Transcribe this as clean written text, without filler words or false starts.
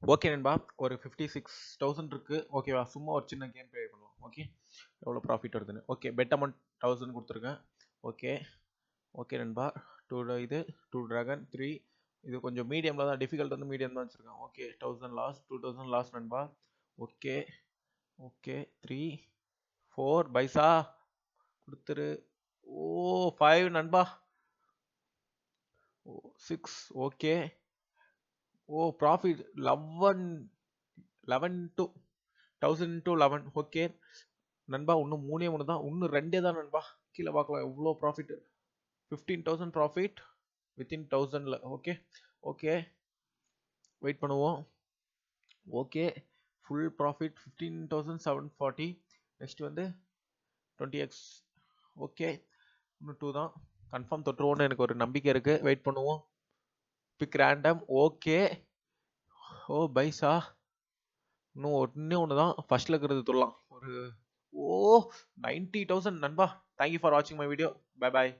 Okay நண்பா, ஒரு 56,000 இருக்கு. ஓகேவா? சும்மா ஒரு சின்ன கேம் ப்ளே பண்ணுவோம். ஓகே, எவ்வளோ ப்ராஃபிட் வருதுன்னு. ஓகே, பெட் அமௌண்ட் 1000 கொடுத்துருக்கேன். ஓகே ஓகே நண்பா, இது 2 டிராகன் 3. இது கொஞ்சம் மீடியமில் தான், டிஃபிகல்ட் வந்து மீடியம் தான் வச்சுருக்கேன். ஓகே, 1000 லாஸ், 2000 லாஸ் நண்பா. ஓகே ஓகே 3 4 பைசா கொடுத்துரு. ஓ 5 நண்பா. 6. ஓகே. ஓ ப்ராஃபிட் 11 to 1000 to 11. ஓகே நண்பா, இன்னும் 3 தான், இன்னும் 2 தான் நண்பா. கீழே பார்க்கலாம் எவ்வளோ ப்ராஃபிட். 15,000 ப்ராஃபிட் வித்தின் 1000ல. ஓகே ஓகே, வெயிட் பண்ணுவோம். Okay, full profit 15,740. நெக்ஸ்ட் வந்து 20x. ஓகே, இன்னும் 2 தான். கன்ஃபார்ம் தொட்டுருவோன்னு எனக்கு ஒரு நம்பிக்கை இருக்கு. வெயிட் பண்ணுவோம். Pick random. ஓகே. ஓ பைசா, இன்னும் ஒன்று தான். ஃபர்ஸ்ட்ல இருக்கிறது தொடலாம். ஒரு 90,000 நண்பா. தேங்க்யூ ஃபார் வாட்சிங் மை வீடியோ. Bye bye.